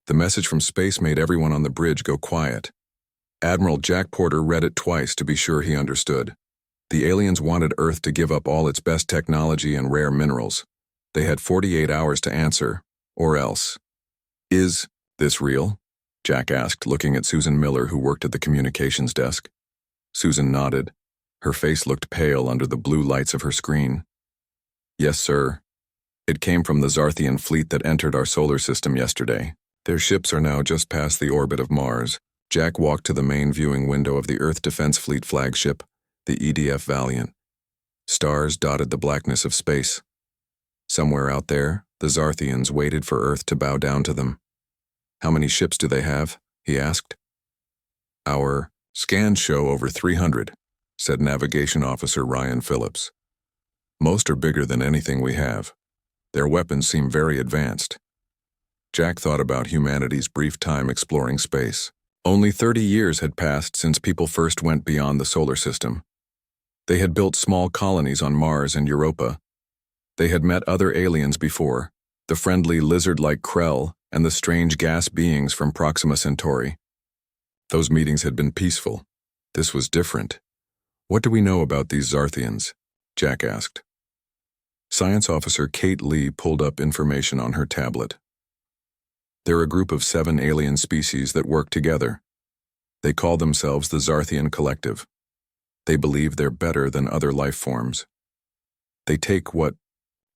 The message from space made everyone on the bridge go quiet. Admiral Jack Porter read it twice to be sure he understood. The aliens wanted Earth to give up all its best technology and rare minerals. They had 48 hours to answer, or else. Is this real? Jack asked, looking at Susan Miller, who worked at the communications desk. Susan nodded. Her face looked pale under the blue lights of her screen. Yes, sir. It came from the Zarthian fleet that entered our solar system yesterday. Their ships are now just past the orbit of Mars. Jack walked to the main viewing window of the Earth Defense Fleet flagship, the EDF Valiant. Stars dotted the blackness of space. Somewhere out there, the Zarthians waited for Earth to bow down to them. How many ships do they have? He asked. Our scans show over 300, said Navigation Officer Ryan Phillips. Most are bigger than anything we have. Their weapons seem very advanced. Jack thought about humanity's brief time exploring space. Only 30 years had passed since people first went beyond the solar system. They had built small colonies on Mars and Europa. They had met other aliens before, the friendly lizard-like Krell and the strange gas beings from Proxima Centauri. Those meetings had been peaceful. This was different. What do we know about these Zarthians? Jack asked. Science Officer Kate Lee pulled up information on her tablet. They're a group of 7 alien species that work together. They call themselves the Zarthian Collective. They believe they're better than other life forms. They take what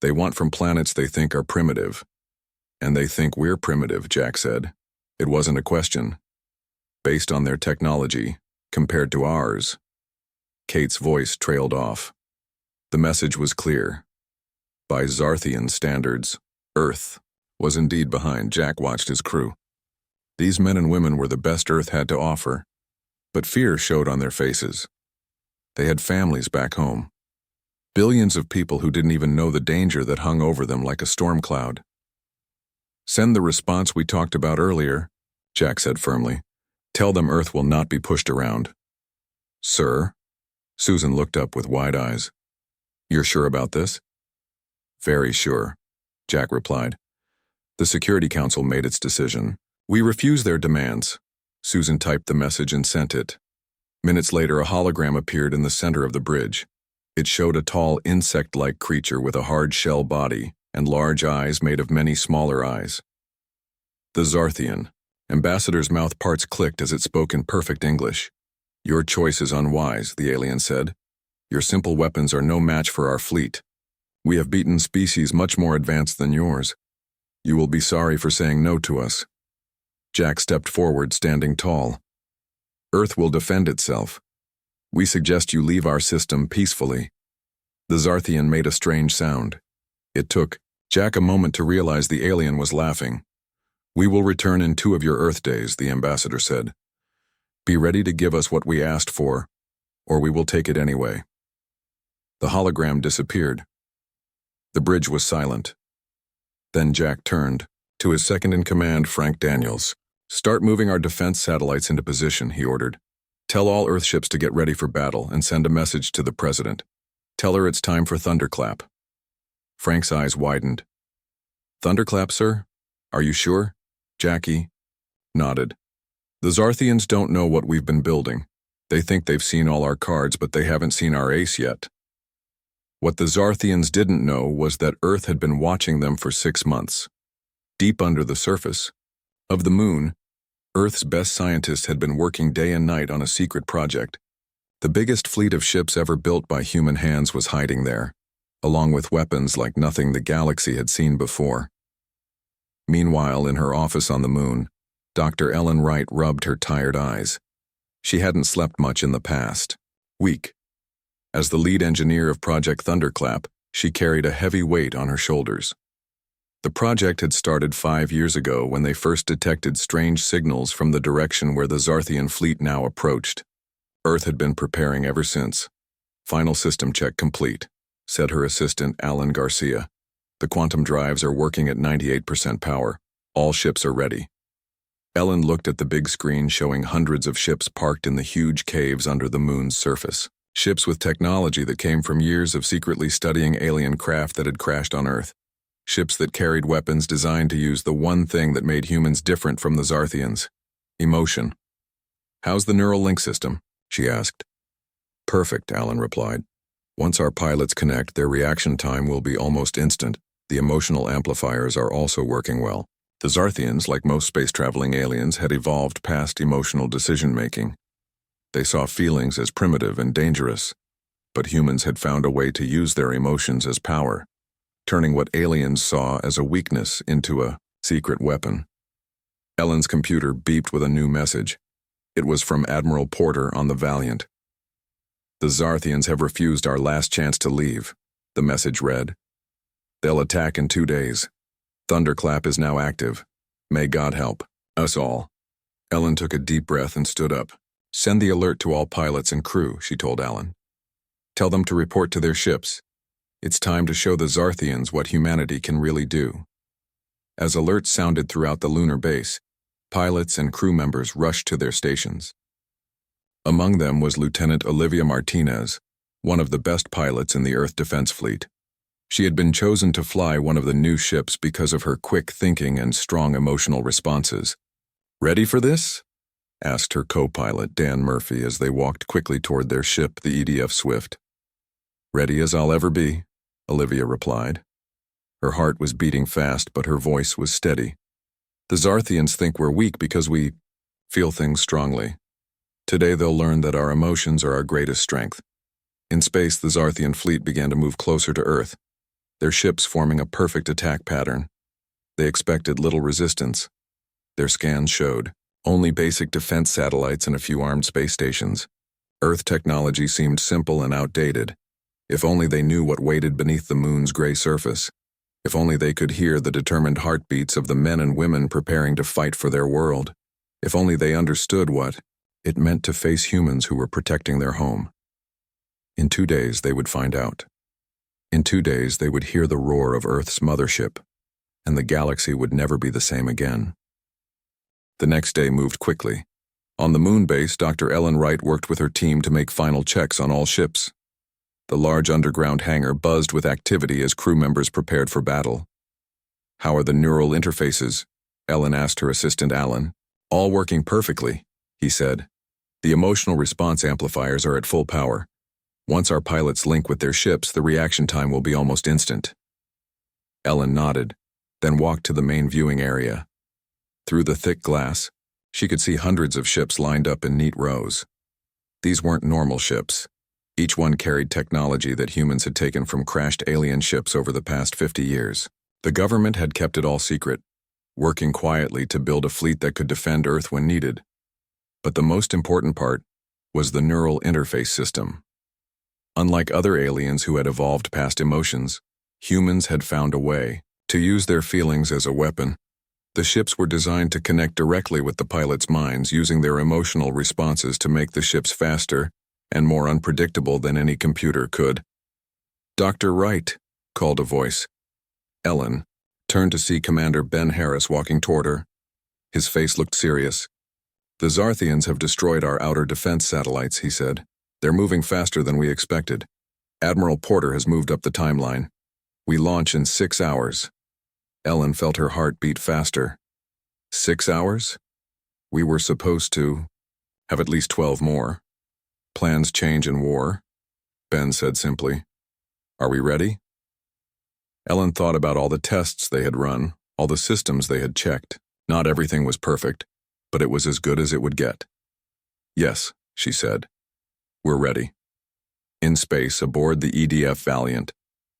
they want from planets they think are primitive. And they think we're primitive, Jack said. It wasn't a question. Based on their technology, compared to ours. Kate's voice trailed off. The message was clear. By Zarthian standards, Earth was indeed behind. Jack watched his crew. These men and women were the best Earth had to offer, but fear showed on their faces. They had families back home. Billions of people who didn't even know the danger that hung over them like a storm cloud. Send the response we talked about earlier, Jack said firmly. Tell them Earth will not be pushed around. Sir? Susan looked up with wide eyes. You're sure about this? Very sure, Jack replied. The Security Council made its decision. We refuse their demands. Susan typed the message and sent it. Minutes later, a hologram appeared in the center of the bridge. It showed a tall, insect-like creature with a hard shell body and large eyes made of many smaller eyes. The Zarthian. Ambassador's mouth parts clicked as it spoke in perfect English. Your choice is unwise, the alien said. Your simple weapons are no match for our fleet. We have beaten species much more advanced than yours. You will be sorry for saying no to us. Jack stepped forward, standing tall. Earth will defend itself. We suggest you leave our system peacefully. The Zarthian made a strange sound. It took Jack a moment to realize the alien was laughing. We will return in 2 of your Earth days, the ambassador said. Be ready to give us what we asked for, or we will take it anyway. The hologram disappeared. The bridge was silent. Then Jack turned to his second-in-command, Frank Daniels. Start moving our defense satellites into position, he ordered. Tell all Earthships to get ready for battle and send a message to the President. Tell her it's time for thunderclap. Frank's eyes widened. Thunderclap, sir? Are you sure? Jackie nodded. The Zarthians don't know what we've been building. They think they've seen all our cards, but they haven't seen our ace yet. What the Zarthians didn't know was that Earth had been watching them for 6 months. Deep under the surface of the moon, Earth's best scientists had been working day and night on a secret project. The biggest fleet of ships ever built by human hands was hiding there, along with weapons like nothing the galaxy had seen before. Meanwhile, in her office on the moon, Dr. Ellen Wright rubbed her tired eyes. She hadn't slept much in the past week. As the lead engineer of Project Thunderclap, she carried a heavy weight on her shoulders. The project had started 5 years ago when they first detected strange signals from the direction where the Zarthian fleet now approached. Earth had been preparing ever since. Final system check complete, said her assistant, Alan Garcia. The quantum drives are working at 98% power. All ships are ready. Ellen looked at the big screen showing hundreds of ships parked in the huge caves under the moon's surface. Ships with technology that came from years of secretly studying alien craft that had crashed on Earth. ships that carried weapons designed to use the one thing that made humans different from the Zarthians: emotion. "How's the neural link system?" she asked. "Perfect," Alan replied. "Once our pilots connect, their reaction time will be almost instant. The emotional amplifiers are also working well." The Zarthians, like most space-traveling aliens, had evolved past emotional decision-making. They saw feelings as primitive and dangerous, but humans had found a way to use their emotions as power, turning what aliens saw as a weakness into a secret weapon. Ellen's computer beeped with a new message. It was from Admiral Porter on the Valiant. "The Zarthians have refused our last chance to leave," the message read. "They'll attack in 2 days. Thunderclap is now active. May God help us all." Ellen took a deep breath and stood up. "Send the alert to all pilots and crew," she told Alan. "Tell them to report to their ships. It's time to show the Zarthians what humanity can really do." As alerts sounded throughout the lunar base, pilots and crew members rushed to their stations. Among them was Lieutenant Olivia Martinez, one of the best pilots in the Earth Defense Fleet. She had been chosen to fly one of the new ships because of her quick thinking and strong emotional responses. "Ready for this?" asked her co-pilot, Dan Murphy, as they walked quickly toward their ship, the EDF Swift. "Ready as I'll ever be," Olivia replied. Her heart was beating fast, but her voice was steady. "The Zarthians think we're weak because we feel things strongly. Today they'll learn that our emotions are our greatest strength." In space, the Zarthian fleet began to move closer to Earth, their ships forming a perfect attack pattern. They expected little resistance. Their scans showed only basic defense satellites and a few armed space stations. Earth technology seemed simple and outdated. If only they knew what waited beneath the moon's gray surface. If only they could hear the determined heartbeats of the men and women preparing to fight for their world. If only they understood what it meant to face humans who were protecting their home. In 2 days, they would find out. In 2 days, they would hear the roar of Earth's mothership, and the galaxy would never be the same again. The next day moved quickly. On the moon base, Dr. Ellen Wright worked with her team to make final checks on all ships. The large underground hangar buzzed with activity as crew members prepared for battle. "How are the neural interfaces?" Ellen asked her assistant Alan. "All working perfectly," he said. "The emotional response amplifiers are at full power. Once our pilots link with their ships, the reaction time will be almost instant." Ellen nodded, then walked to the main viewing area. Through the thick glass, she could see hundreds of ships lined up in neat rows. These weren't normal ships. Each one carried technology that humans had taken from crashed alien ships over the past 50 years. The government had kept it all secret, working quietly to build a fleet that could defend Earth when needed. But the most important part was the neural interface system. Unlike other aliens who had evolved past emotions, humans had found a way to use their feelings as a weapon. The ships were designed to connect directly with the pilots' minds, using their emotional responses to make the ships faster and more unpredictable than any computer could. "Dr. Wright," called a voice. Ellen turned to see Commander Ben Harris walking toward her. His face looked serious. "The Zarthians have destroyed our outer defense satellites," he said. "They're moving faster than we expected. Admiral Porter has moved up the timeline. We launch in 6 hours." Ellen felt her heart beat faster. 6 hours? We were supposed to have at least 12 more. "Plans change in war," Ben said simply. "Are we ready?" Ellen thought about all the tests they had run, all the systems they had checked. Not everything was perfect, but it was as good as it would get. "Yes," she said. "We're ready." In space, aboard the EDF Valiant,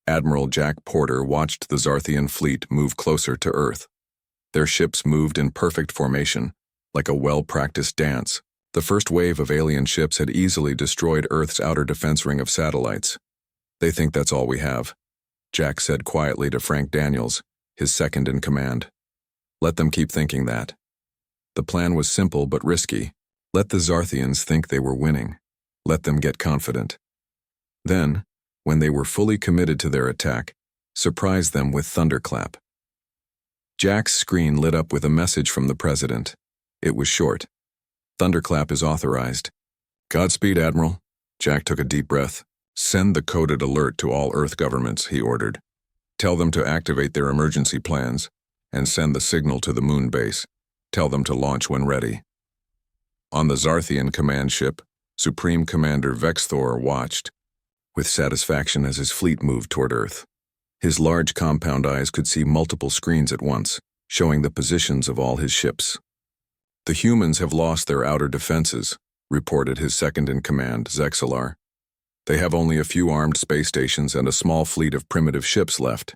Admiral Jack Porter watched the Zarthian fleet move closer to Earth. Their ships moved in perfect formation, like a well-practiced dance. The first wave of alien ships had easily destroyed Earth's outer defense ring of satellites. "They think that's all we have," Jack said quietly to Frank Daniels, his second in command. "Let them keep thinking that." The plan was simple but risky. Let the Zarthians think they were winning. Let them get confident. Then, when they were fully committed to their attack, surprise them with Thunderclap. Jack's screen lit up with a message from the president. It was short. "Thunderclap is authorized." "Godspeed, Admiral." Jack took a deep breath. "Send the coded alert to all Earth governments," he ordered. Tell them to activate their emergency plans and send the signal to the moon base. Tell them to launch when ready. On the Zarthian command ship, Supreme Commander Vexthor watched with satisfaction as his fleet moved toward Earth. His large compound eyes could see multiple screens at once, showing the positions of all his ships. The humans have lost their outer defenses, reported his second-in-command, Zexalar. They have only a few armed space stations and a small fleet of primitive ships left.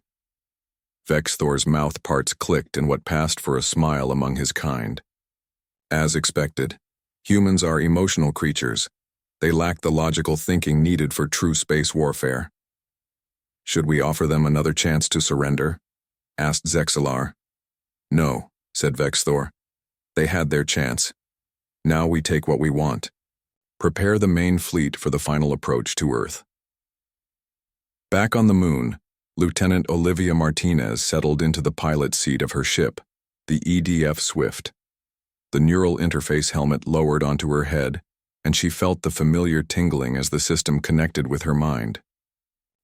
Vexthor's mouth parts clicked in what passed for a smile among his kind. As expected, humans are emotional creatures. They lack the logical thinking needed for true space warfare. Should we offer them another chance to surrender? Asked Zexalar. No, said Vexthor. They had their chance. Now we take what we want. Prepare the main fleet for the final approach to Earth. Back on the moon, Lieutenant Olivia Martinez settled into the pilot seat of her ship, the EDF Swift. The neural interface helmet lowered onto her head, and she felt the familiar tingling as the system connected with her mind.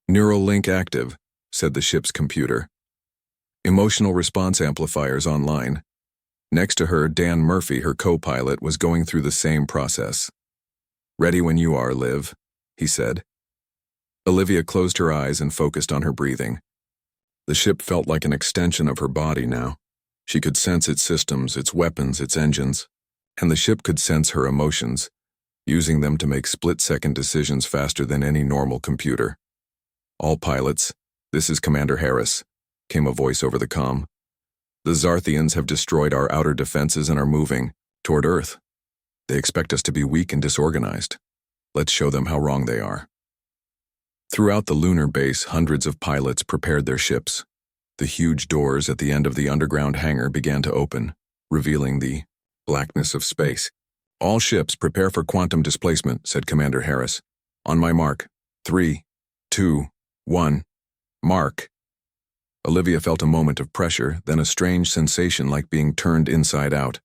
Neural link active, said the ship's computer. Emotional response amplifiers online. Next to her, Dan Murphy, her co-pilot, was going through the same process. Ready when you are, Liv, he said. Olivia closed her eyes and focused on her breathing. The ship felt like an extension of her body now. She could sense its systems, its weapons, its engines, and the ship could sense her emotions, using them to make split-second decisions faster than any normal computer. All pilots, this is Commander Harris, came a voice over the comm. The Zarthians have destroyed our outer defenses and are moving toward Earth. They expect us to be weak and disorganized. Let's show them how wrong they are. Throughout the lunar base, hundreds of pilots prepared their ships. The huge doors at the end of the underground hangar began to open, revealing the blackness of space. All ships prepare for quantum displacement, said Commander Harris. On my mark. 3, 2, 1. Mark. Olivia felt a moment of pressure, then a strange sensation like being turned inside out.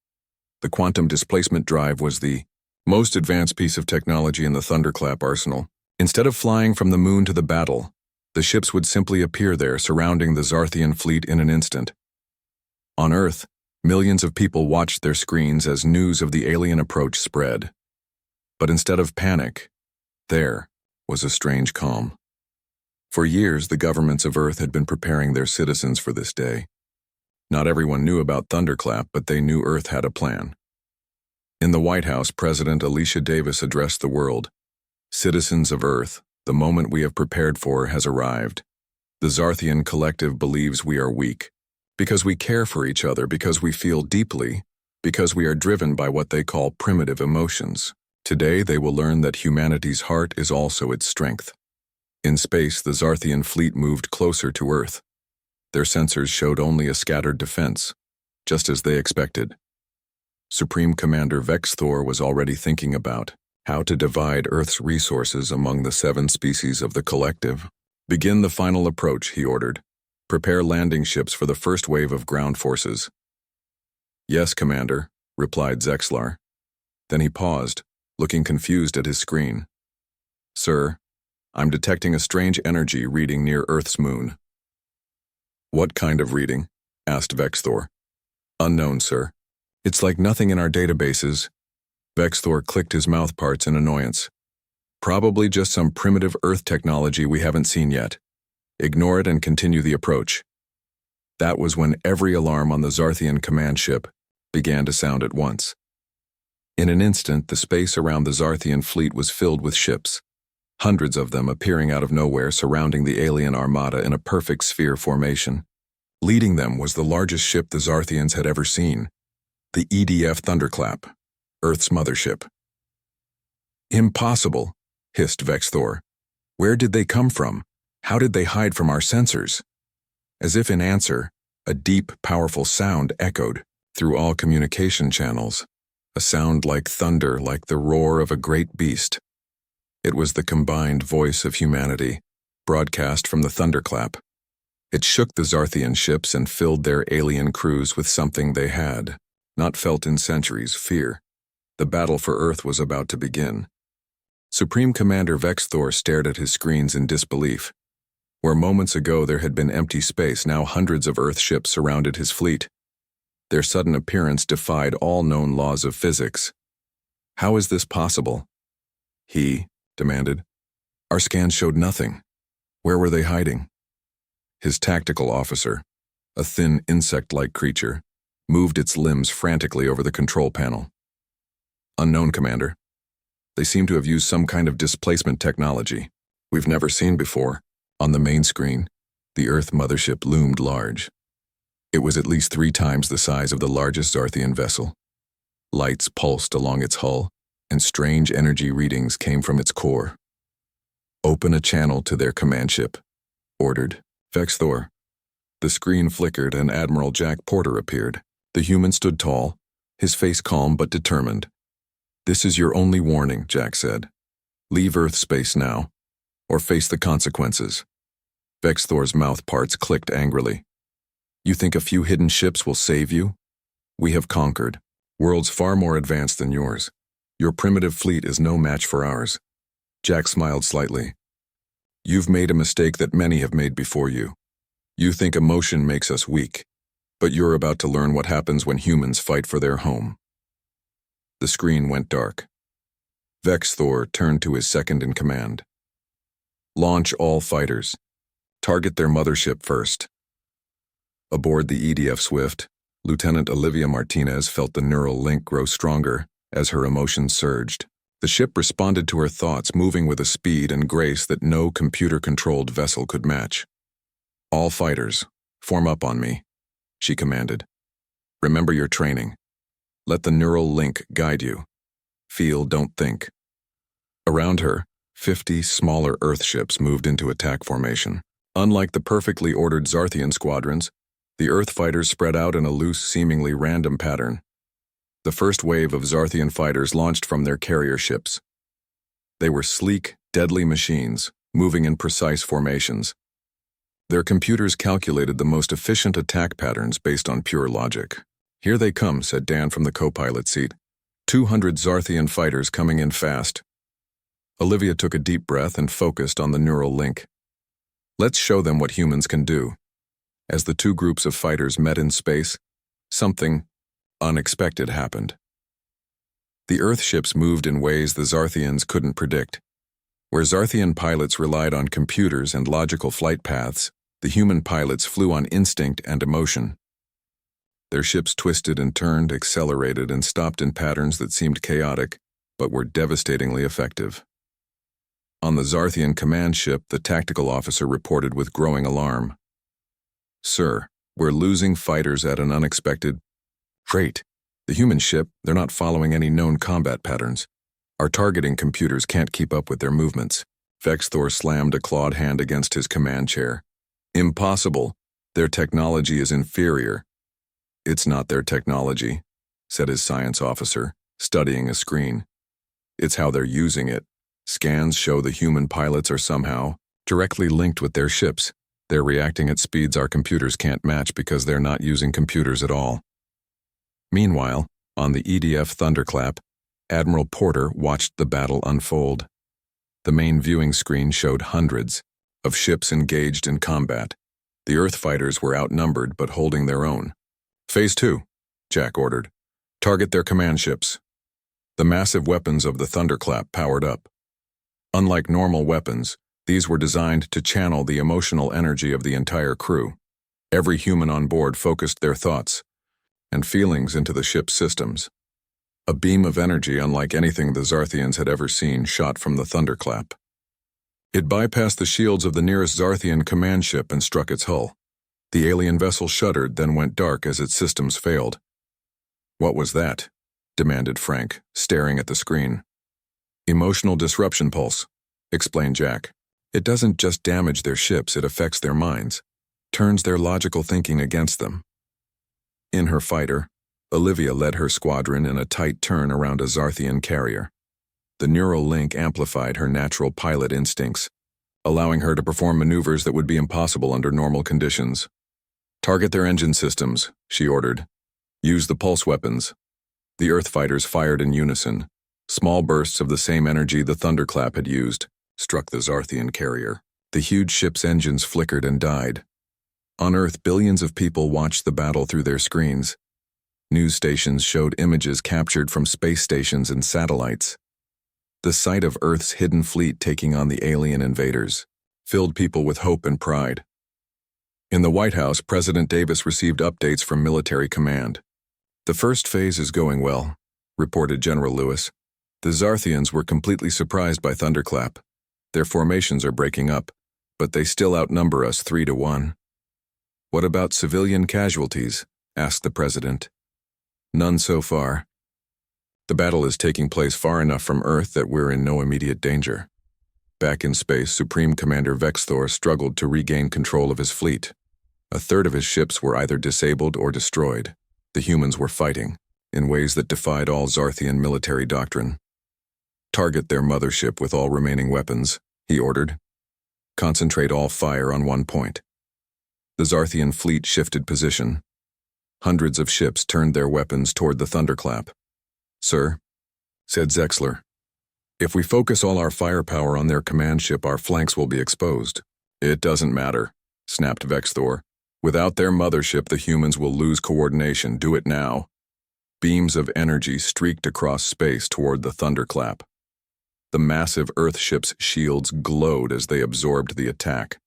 The quantum displacement drive was the most advanced piece of technology in the Thunderclap arsenal. Instead of flying from the moon to the battle, the ships would simply appear there, surrounding the Zarthian fleet in an instant. On Earth, millions of people watched their screens as news of the alien approach spread. But instead of panic, there was a strange calm. For years, the governments of Earth had been preparing their citizens for this day. Not everyone knew about Thunderclap, but they knew Earth had a plan. In the White House, President Alicia Davis addressed the world. Citizens of Earth, the moment we have prepared for has arrived. The Zarthian collective believes we are weak, because we care for each other, because we feel deeply, because we are driven by what they call primitive emotions. Today, they will learn that humanity's heart is also its strength. In space, the Zarthian fleet moved closer to Earth. Their sensors showed only a scattered defense, just as they expected. Supreme Commander Vexthor was already thinking about how to divide Earth's resources among the 7 species of the collective. Begin the final approach, he ordered. Prepare landing ships for the first wave of ground forces. Yes, Commander, replied Zexalar. Then he paused, looking confused at his screen. Sir, I'm detecting a strange energy reading near Earth's moon. What kind of reading? Asked Vexthor. Unknown, sir. It's like nothing in our databases. Vexthor clicked his mouth parts in annoyance. Probably just some primitive Earth technology we haven't seen yet. Ignore it and continue the approach. That was when every alarm on the Zarthian command ship began to sound at once. In an instant, the space around the Zarthian fleet was filled with ships. Hundreds of them appearing out of nowhere, surrounding the alien armada in a perfect sphere formation. Leading them was the largest ship the Zarthians had ever seen, the EDF Thunderclap, Earth's mothership. Impossible, hissed Vexthor. Where did they come from? How did they hide from our sensors? As if in answer, a deep, powerful sound echoed through all communication channels, a sound like thunder, like the roar of a great beast. It was the combined voice of humanity, broadcast from the Thunderclap. It shook the Zarthian ships and filled their alien crews with something they had not felt in centuries, fear. The battle for Earth was about to begin. Supreme Commander Vexthor stared at his screens in disbelief. Where moments ago there had been empty space, now hundreds of Earth ships surrounded his fleet. Their sudden appearance defied all known laws of physics. How is this possible? He demanded. Our scans showed nothing. Where were they hiding? His tactical officer, a thin insect-like creature, moved its limbs frantically over the control panel. Unknown, Commander. They seem to have used some kind of displacement technology we've never seen before. On the main screen, the Earth mothership loomed large. It was at least 3 times the size of the largest Zarthian vessel. Lights pulsed along its hull, and strange energy readings came from its core. Open a channel to their command ship, ordered Vexthor. The screen flickered and Admiral Jack Porter appeared. The human stood tall, his face calm but determined. This is your only warning, Jack said. Leave Earth space now, or face the consequences. Vexthor's mouth parts clicked angrily. You think a few hidden ships will save you? We have conquered worlds far more advanced than yours. Your primitive fleet is no match for ours. Jack smiled slightly. You've made a mistake that many have made before you. You think emotion makes us weak, but you're about to learn what happens when humans fight for their home. The screen went dark. Vexthor turned to his second-in-command. Launch all fighters. Target their mothership first. Aboard the EDF Swift, Lieutenant Olivia Martinez felt the neural link grow stronger as her emotions surged. The ship responded to her thoughts, moving with a speed and grace that no computer-controlled vessel could match. All fighters, form up on me, she commanded. Remember your training. Let the neural link guide you. Feel, don't think. Around her, 50 smaller Earth ships moved into attack formation. Unlike the perfectly ordered Zarthian squadrons, the Earth fighters spread out in a loose, seemingly random pattern. The first wave of Zarthian fighters launched from their carrier ships. They were sleek, deadly machines, moving in precise formations. Their computers calculated the most efficient attack patterns based on pure logic. Here they come, said Dan from the co-pilot seat. 200 Zarthian fighters coming in fast. Olivia took a deep breath and focused on the neural link. Let's show them what humans can do. As the 2 groups of fighters met in space, something unexpected happened. The Earth ships moved in ways the Zarthians couldn't predict. Where Zarthian pilots relied on computers and logical flight paths, the human pilots flew on instinct and emotion. Their ships twisted and turned, accelerated, and stopped in patterns that seemed chaotic, but were devastatingly effective. On the Zarthian command ship, the tactical officer reported with growing alarm. Sir, we're losing fighters at an unexpected rate. The human ship, they're not following any known combat patterns. Our targeting computers can't keep up with their movements. Vexthor slammed a clawed hand against his command chair. Impossible. Their technology is inferior. It's not their technology, said his science officer, studying a screen. It's how they're using it. Scans show the human pilots are somehow directly linked with their ships. They're reacting at speeds our computers can't match because they're not using computers at all. Meanwhile, on the EDF Thunderclap, Admiral Porter watched the battle unfold. The main viewing screen showed hundreds of ships engaged in combat. The Earth fighters were outnumbered but holding their own. Phase 2, Jack ordered. Target their command ships. The massive weapons of the Thunderclap powered up. Unlike normal weapons, these were designed to channel the emotional energy of the entire crew. Every human on board focused their thoughts and feelings into the ship's systems. A beam of energy unlike anything the Zarthians had ever seen shot from the Thunderclap. It bypassed the shields of the nearest Zarthian command ship and struck its hull. The alien vessel shuddered, then went dark as its systems failed. What was that? Demanded Frank, staring at the screen. Emotional disruption pulse, explained Jack. It doesn't just damage their ships, it affects their minds, turns their logical thinking against them. In her fighter, Olivia led her squadron in a tight turn around a Zarthian carrier. The neural link amplified her natural pilot instincts, allowing her to perform maneuvers that would be impossible under normal conditions. Target their engine systems, she ordered. Use the pulse weapons. The Earth fighters fired in unison. Small bursts of the same energy the Thunderclap had used struck the Zarthian carrier. The huge ship's engines flickered and died. On Earth, billions of people watched the battle through their screens. News stations showed images captured from space stations and satellites. The sight of Earth's hidden fleet taking on the alien invaders filled people with hope and pride. In the White House, President Davis received updates from military command. "The first phase is going well," reported General Lewis. "The Zarthians were completely surprised by Thunderclap. Their formations are breaking up, but they still outnumber us 3-1. "What about civilian casualties?" asked the president. "None so far. The battle is taking place far enough from Earth that we're in no immediate danger." Back in space, Supreme Commander Vexthor struggled to regain control of his fleet. A third of his ships were either disabled or destroyed. The humans were fighting, in ways that defied all Zarthian military doctrine. "Target their mothership with all remaining weapons," he ordered. "Concentrate all fire on one point." The Zarthian fleet shifted position. Hundreds of ships turned their weapons toward the Thunderclap. "Sir," said Zexler, "if we focus all our firepower on their command ship, our flanks will be exposed." "It doesn't matter," snapped Vexthor. "Without their mothership, the humans will lose coordination. Do it now." Beams of energy streaked across space toward the Thunderclap. The massive Earth ship's shields glowed as they absorbed the attack.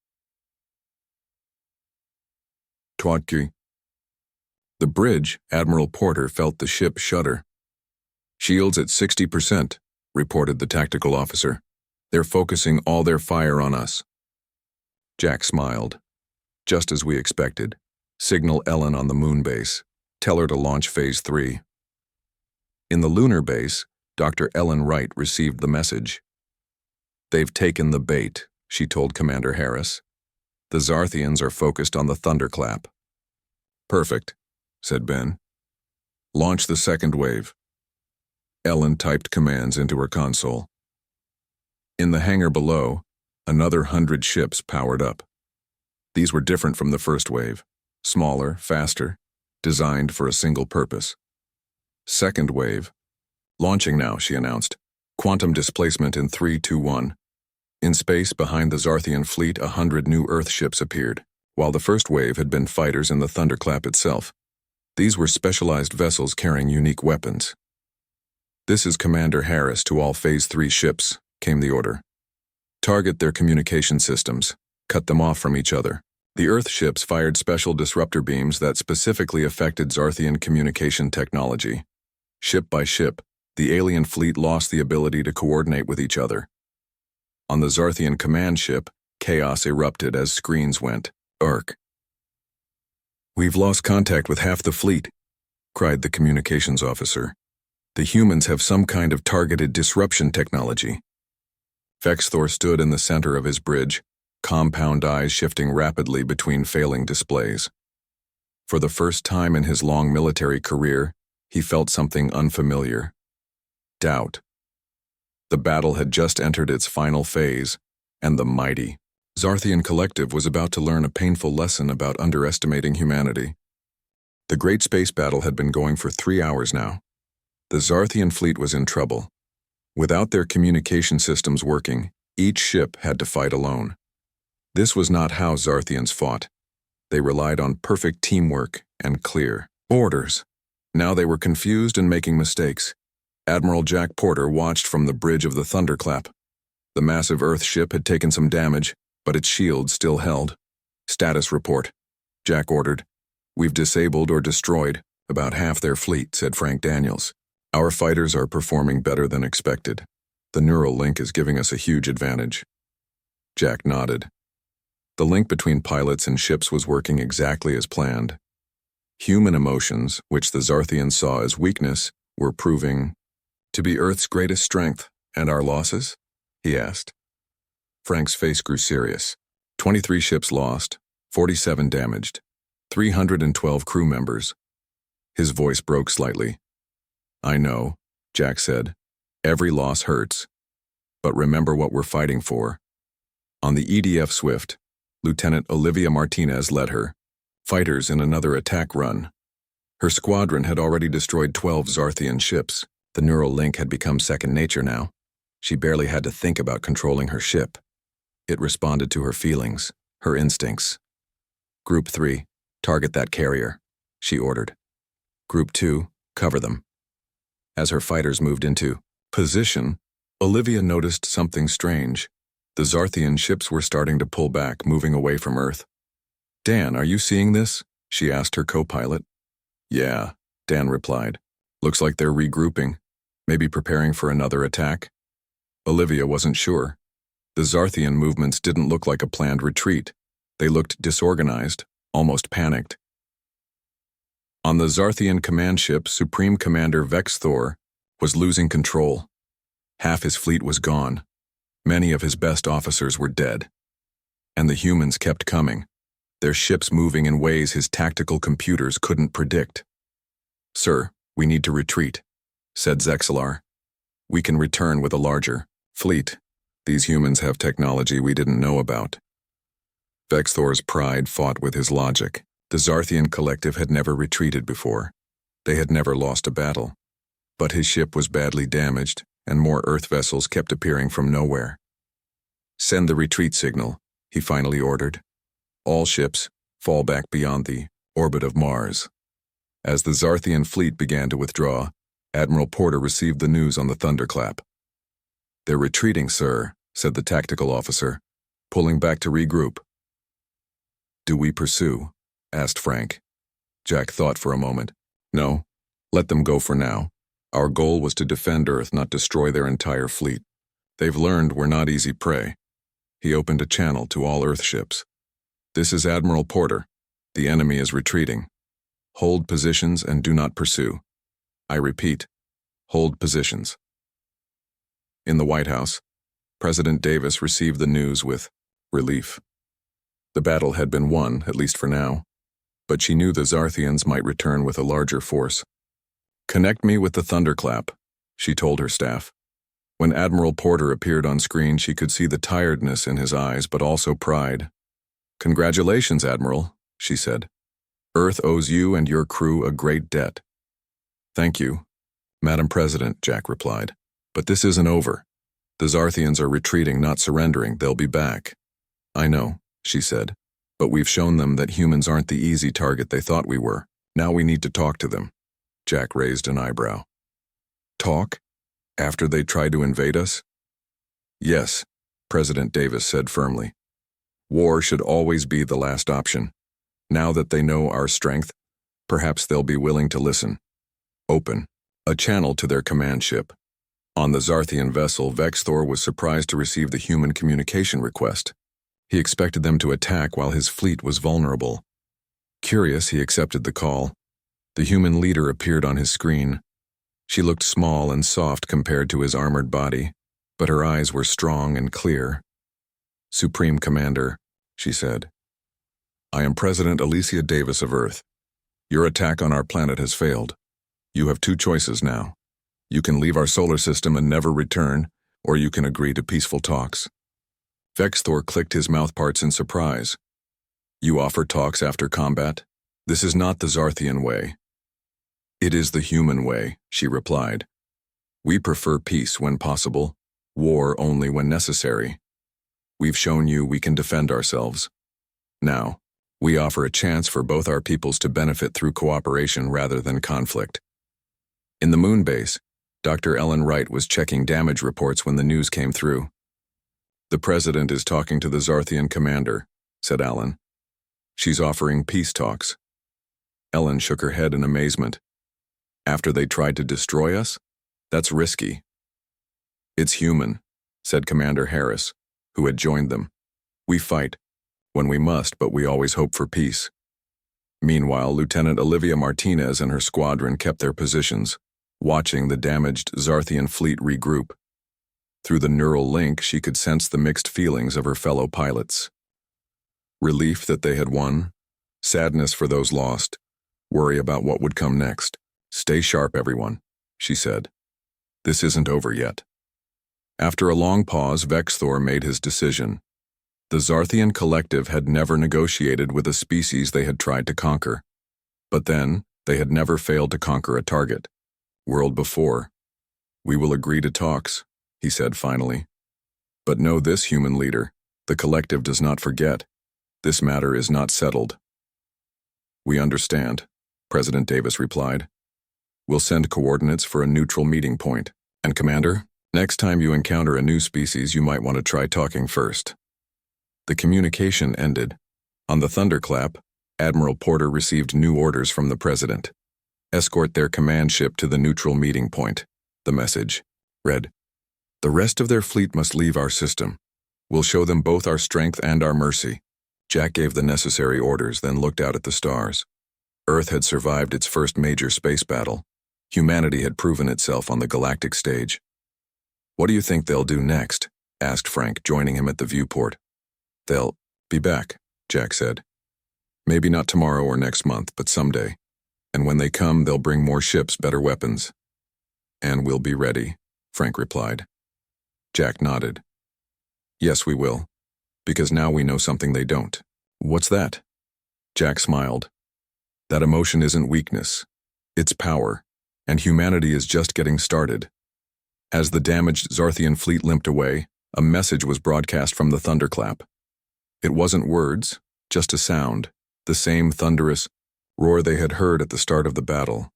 Twatki. The bridge, Admiral Porter felt the ship shudder. "Shields at 60%, reported the tactical officer. "They're focusing all their fire on us." Jack smiled. "Just as we expected. Signal Ellen on the moon base. Tell her to launch Phase 3. In the lunar base, Dr. Ellen Wright received the message. "They've taken the bait," she told Commander Harris. "The Zarthians are focused on the Thunderclap." "Perfect," said Ben. "Launch the second wave." Ellen typed commands into her console. In the hangar below, another 100 ships powered up. These were different from the first wave. Smaller, faster, designed for a single purpose. Second wave. "Launching now," she announced. "Quantum displacement in 3, 2, 1. In space, behind the Zarthian fleet, 100 new Earth ships appeared, while the first wave had been fighters in the Thunderclap itself. These were specialized vessels carrying unique weapons. "This is Commander Harris to all Phase 3 ships," came the order. "Target their communication systems. Cut them off from each other." The Earth ships fired special disruptor beams that specifically affected Zarthian communication technology. Ship by ship, the alien fleet lost the ability to coordinate with each other. On the Zarthian command ship, chaos erupted as screens went arc. "We've lost contact with half the fleet," cried the communications officer. "The humans have some kind of targeted disruption technology." Vexthor stood in the center of his bridge, compound eyes shifting rapidly between failing displays. For the first time in his long military career, he felt something unfamiliar. Doubt. The battle had just entered its final phase, and the mighty Zarthian collective was about to learn a painful lesson about underestimating humanity. The great space battle had been going for 3 hours now. The Zarthian fleet was in trouble. Without their communication systems working, each ship had to fight alone. This was not how Zarthians fought. They relied on perfect teamwork and clear orders. Now they were confused and making mistakes. Admiral Jack Porter watched from the bridge of the Thunderclap. The massive Earth ship had taken some damage, but its shield still held. "Status report," Jack ordered. "We've disabled or destroyed about half their fleet," said Frank Daniels. "Our fighters are performing better than expected. The neural link is giving us a huge advantage." Jack nodded. The link between pilots and ships was working exactly as planned. Human emotions, which the Zarthians saw as weakness, were proving to be Earth's greatest strength. "And our losses?" he asked. Frank's face grew serious. 23 ships lost, 47 damaged, 312 crew members. His voice broke slightly. "I know," Jack said. "Every loss hurts. But remember what we're fighting for." On the EDF Swift, Lieutenant Olivia Martinez led her, fighters in another attack run. Her squadron had already destroyed 12 Zarthian ships. The neural link had become second nature now. She barely had to think about controlling her ship. It responded to her feelings, her instincts. Group 3, target that carrier, she ordered. Group 2, cover them. As her fighters moved into position, Olivia noticed something strange. The Zarthian ships were starting to pull back, moving away from Earth. Dan, are you seeing this? She asked her co-pilot. Yeah, Dan replied. Looks like they're regrouping, maybe preparing for another attack. Olivia wasn't sure. The Zarthian movements didn't look like a planned retreat. They looked disorganized, almost panicked. On the Zarthian command ship, Supreme Commander Vex Thor was losing control. Half his fleet was gone. Many of his best officers were dead. And the humans kept coming, their ships moving in ways his tactical computers couldn't predict. Sir, we need to retreat, said Zexalar. We can return with a larger fleet. These humans have technology we didn't know about. Vex Thor's pride fought with his logic. The Zarthian collective had never retreated before. They had never lost a battle. But his ship was badly damaged, and more Earth vessels kept appearing from nowhere. Send the retreat signal, he finally ordered. All ships, fall back beyond the orbit of Mars. As the Zarthian fleet began to withdraw, Admiral Porter received the news on the thunderclap. They're retreating, sir, said the tactical officer, pulling back to regroup. Do we pursue? Asked Frank. Jack thought for a moment. No, let them go for now. Our goal was to defend Earth, not destroy their entire fleet. They've learned we're not easy prey. He opened a channel to all Earth ships. This is Admiral Porter. The enemy is retreating. Hold positions and do not pursue. I repeat, hold positions. In the White House, President Davis received the news with relief. The battle had been won, at least for now, but she knew the Zarthians might return with a larger force. Connect me with the thunderclap, she told her staff. When Admiral Porter appeared on screen, she could see the tiredness in his eyes, but also pride. Congratulations, Admiral, she said. Earth owes you and your crew a great debt. Thank you, Madam President, Jack replied. But this isn't over. The Zarthians are retreating, not surrendering. They'll be back. I know, she said, but we've shown them that humans aren't the easy target they thought we were. Now we need to talk to them. Jack raised an eyebrow. Talk? After they tried to invade us? Yes, President Davis said firmly. War should always be the last option. Now that they know our strength, perhaps they'll be willing to listen. Open a channel to their command ship. On the Zarthian vessel, Vex Thor was surprised to receive the human communication request. He expected them to attack while his fleet was vulnerable. Curious, he accepted the call. The human leader appeared on his screen. She looked small and soft compared to his armored body, but her eyes were strong and clear. Supreme Commander, she said. I am President Alicia Davis of Earth. Your attack on our planet has failed. You have two choices now. You can leave our solar system and never return, or you can agree to peaceful talks. Vex Thor clicked his mouthparts in surprise. You offer talks after combat? This is not the Zarthian way. It is the human way, she replied. We prefer peace when possible, war only when necessary. We've shown you we can defend ourselves. Now, we offer a chance for both our peoples to benefit through cooperation rather than conflict. In the moon base, Dr. Ellen Wright was checking damage reports when the news came through. The president is talking to the Zarthian commander, said Alan. She's offering peace talks. Ellen shook her head in amazement. After they tried to destroy us? That's risky. It's human, said Commander Harris, who had joined them. We fight when we must, but we always hope for peace. Meanwhile, Lieutenant Olivia Martinez and her squadron kept their positions, watching the damaged Zarthian fleet regroup. Through the neural link, she could sense the mixed feelings of her fellow pilots. Relief that they had won, sadness for those lost, worry about what would come next. Stay sharp, everyone, she said. This isn't over yet. After a long pause, Vex Thor made his decision. The Zarthian collective had never negotiated with a species they had tried to conquer. But then, they had never failed to conquer a target. World before. We will agree to talks, he said finally. But know this, human leader, the The collective does not forget. This matter is not settled. We understand, President Davis replied. We'll send coordinates for a neutral meeting point. And Commander, next time you encounter a new species, you might want to try talking first. The communication ended. On the thunderclap, Admiral Porter received new orders from the President. Escort their command ship to the neutral meeting point. The message read, The rest of their fleet must leave our system. We'll show them both our strength and our mercy. Jack gave the necessary orders, then looked out at the stars. Earth had survived its first major space battle. Humanity had proven itself on the galactic stage. What do you think they'll do next? Asked Frank, joining him at the viewport. They'll be back, Jack said. Maybe not tomorrow or next month, but someday. And when they come, they'll bring more ships, better weapons. And we'll be ready, Frank replied. Jack nodded. Yes, we will. Because now we know something they don't. What's that? Jack smiled. That emotion isn't weakness. It's power. And humanity is just getting started. As the damaged Zarthian fleet limped away, a message was broadcast from the thunderclap. It wasn't words, just a sound, the same thunderous roar they had heard at the start of the battle.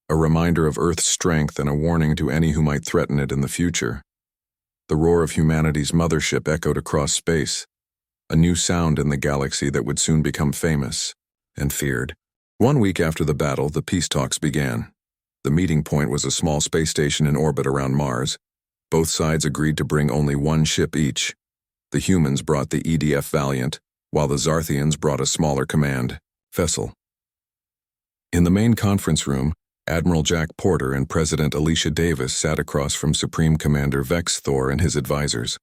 A reminder of Earth's strength and a warning to any who might threaten it in the future. The roar of humanity's mothership echoed across space, a new sound in the galaxy that would soon become famous and feared. 1 week after the battle, the peace talks began. The meeting point was a small space station in orbit around Mars. Both sides agreed to bring only one ship each. The humans brought the EDF Valiant, while the Zarthians brought a smaller command, vessel. In the main conference room, Admiral Jack Porter and President Alicia Davis sat across from Supreme Commander Vex Thor and his advisors.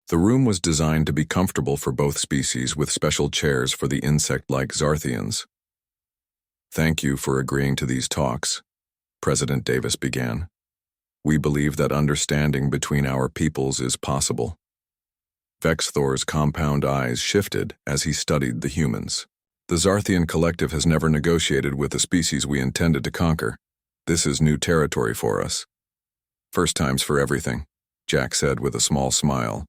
The room was designed to be comfortable for both species, with special chairs for the insect-like Zarthians. Thank you for agreeing to these talks, President Davis began. We believe that understanding between our peoples is possible. Vex Thor's compound eyes shifted as he studied the humans. The Zarthian collective has never negotiated with the species we intended to conquer. This is new territory for us. First times for everything, Jack said with a small smile.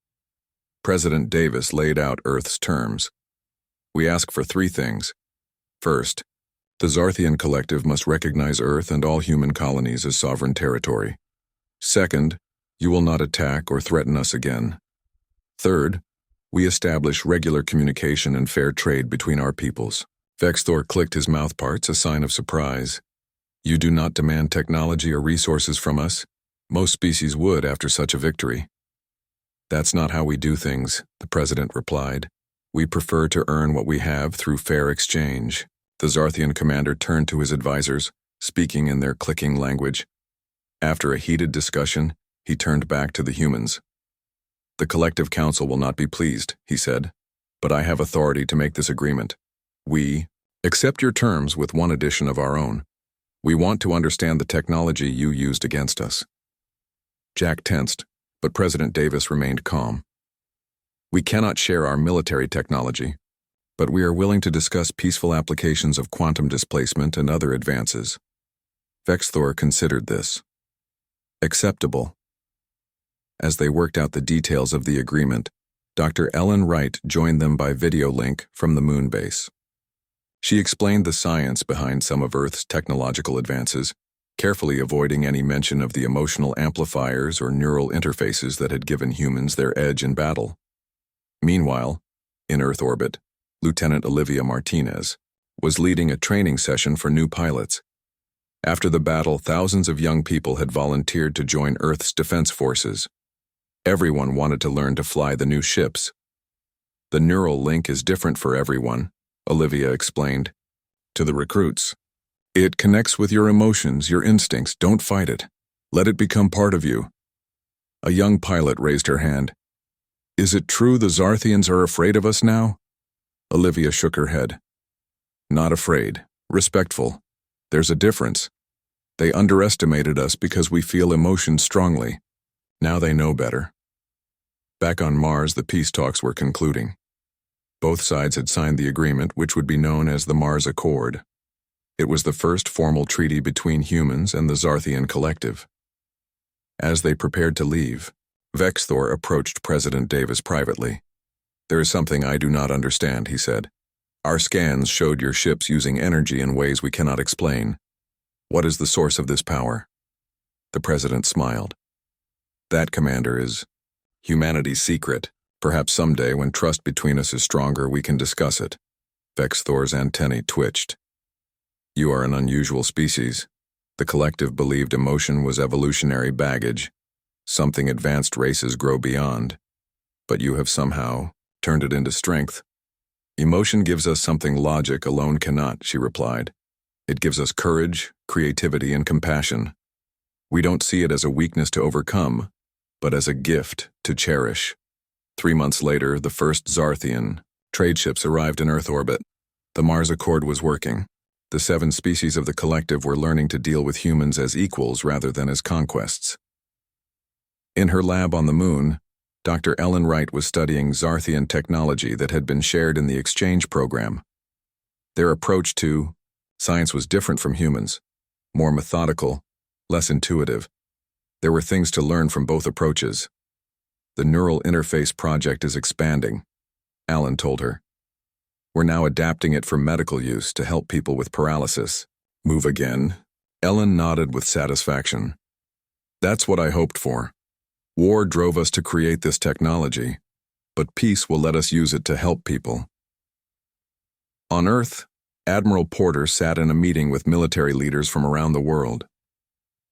President Davis laid out Earth's terms. We ask for 3 things. First, the Zarthian collective must recognize Earth and all human colonies as sovereign territory. Second, you will not attack or threaten us again. Third, we establish regular communication and fair trade between our peoples. Vex Thor clicked his mouthparts, a sign of surprise. You do not demand technology or resources from us. Most species would after such a victory. That's not how we do things, the President replied. We prefer to earn what we have through fair exchange. The Zarthian commander turned to his advisors, speaking in their clicking language. After a heated discussion, he turned back to the humans. The collective council will not be pleased, he said, but I have authority to make this agreement. We accept your terms with one addition of our own. We want to understand the technology you used against us. Jack tensed, but President Davis remained calm. We cannot share our military technology, but we are willing to discuss peaceful applications of quantum displacement and other advances. Vex Thor considered this. Acceptable. As they worked out the details of the agreement, Dr. Ellen Wright joined them by video link from the moon base. She explained the science behind some of Earth's technological advances, carefully avoiding any mention of the emotional amplifiers or neural interfaces that had given humans their edge in battle. Meanwhile, in Earth orbit, Lieutenant Olivia Martinez was leading a training session for new pilots. After the battle, thousands of young people had volunteered to join Earth's defense forces. Everyone wanted to learn to fly the new ships. The neural link is different for everyone, Olivia explained. To the recruits, it connects with your emotions, your instincts. Don't fight it. Let it become part of you. A young pilot raised her hand. Is it true the Zarthians are afraid of us now? Olivia shook her head. Not afraid, respectful. There's a difference. They underestimated us because we feel emotions strongly. Now they know better. Back on Mars, the peace talks were concluding. Both sides had signed the agreement, which would be known as the Mars Accord. It was the first formal treaty between humans and the Zarthian collective. As they prepared to leave, Vex Thor approached President Davis privately. "There is something I do not understand," he said. "Our scans showed your ships using energy in ways we cannot explain. What is the source of this power?" The president smiled. "That, Commander, is humanity's secret. Perhaps someday, when trust between us is stronger, we can discuss it." Vex Thor's antennae twitched. "You are an unusual species. The collective believed emotion was evolutionary baggage, something advanced races grow beyond. But you have somehow turned it into strength." "Emotion gives us something logic alone cannot," she replied. "It gives us courage, creativity, and compassion. We don't see it as a weakness to overcome, but as a gift to cherish." 3 months later, the first Zarthian trade ships arrived in Earth orbit. The Mars Accord was working. The 7 species of the collective were learning to deal with humans as equals rather than as conquests. In her lab on the moon, Dr. Ellen Wright was studying Zarthian technology that had been shared in the exchange program. Their approach to science was different from humans, more methodical, less intuitive. There were things to learn from both approaches. "The neural interface project is expanding," Alan told her. "We're now adapting it for medical use to help people with paralysis." "Move again?" Ellen nodded with satisfaction. "That's what I hoped for. War drove us to create this technology, but peace will let us use it to help people." On Earth, Admiral Porter sat in a meeting with military leaders from around the world.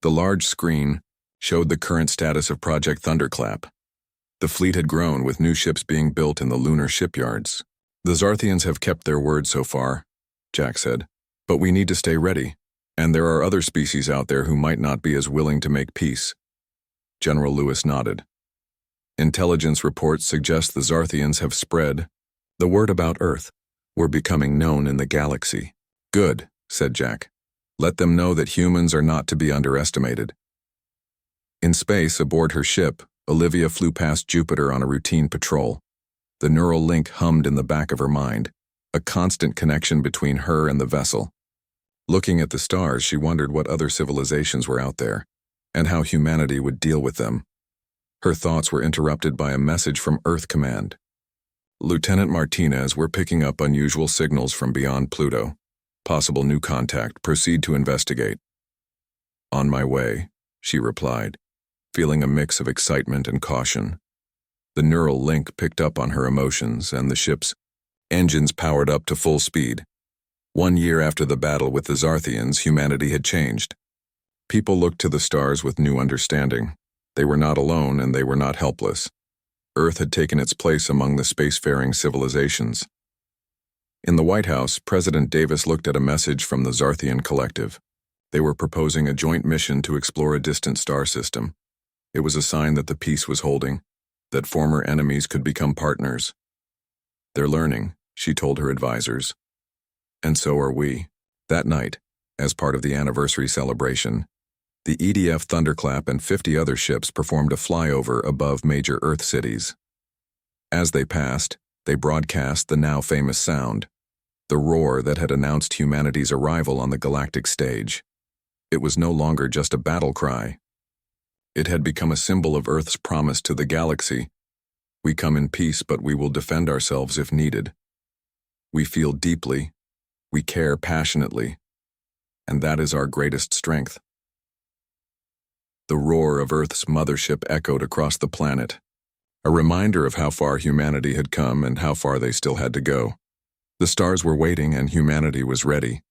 The large screen showed the current status of Project Thunderclap. The fleet had grown, with new ships being built in the lunar shipyards. "The Zarthians have kept their word so far," Jack said, "but we need to stay ready, and there are other species out there who might not be as willing to make peace." General Lewis nodded. "Intelligence reports suggest the Zarthians have spread the word about Earth. We're becoming known in the galaxy." "Good," said Jack. "Let them know that humans are not to be underestimated." In space, aboard her ship, Olivia flew past Jupiter on a routine patrol. The neural link hummed in the back of her mind, a constant connection between her and the vessel. Looking at the stars, she wondered what other civilizations were out there, and how humanity would deal with them. Her thoughts were interrupted by a message from Earth Command. "Lieutenant Martinez, we're picking up unusual signals from beyond Pluto. Possible new contact. Proceed to investigate." "On my way," she replied, feeling a mix of excitement and caution. The neural link picked up on her emotions, and the ship's engines powered up to full speed. 1 year after the battle with the Zarthians, humanity had changed. People looked to the stars with new understanding. They were not alone, and they were not helpless. Earth had taken its place among the spacefaring civilizations. In the White House, President Davis looked at a message from the Zarthian collective. They were proposing a joint mission to explore a distant star system. It was a sign that the peace was holding, that former enemies could become partners. "They're learning," she told her advisors. "And so are we." That night, as part of the anniversary celebration, the EDF Thunderclap and 50 other ships performed a flyover above major Earth cities. As they passed, they broadcast the now famous sound, the roar that had announced humanity's arrival on the galactic stage. It was no longer just a battle cry. It had become a symbol of Earth's promise to the galaxy. We come in peace, but we will defend ourselves if needed. We feel deeply, we care passionately, and that is our greatest strength. The roar of Earth's mothership echoed across the planet, a reminder of how far humanity had come and how far they still had to go. The stars were waiting, and humanity was ready.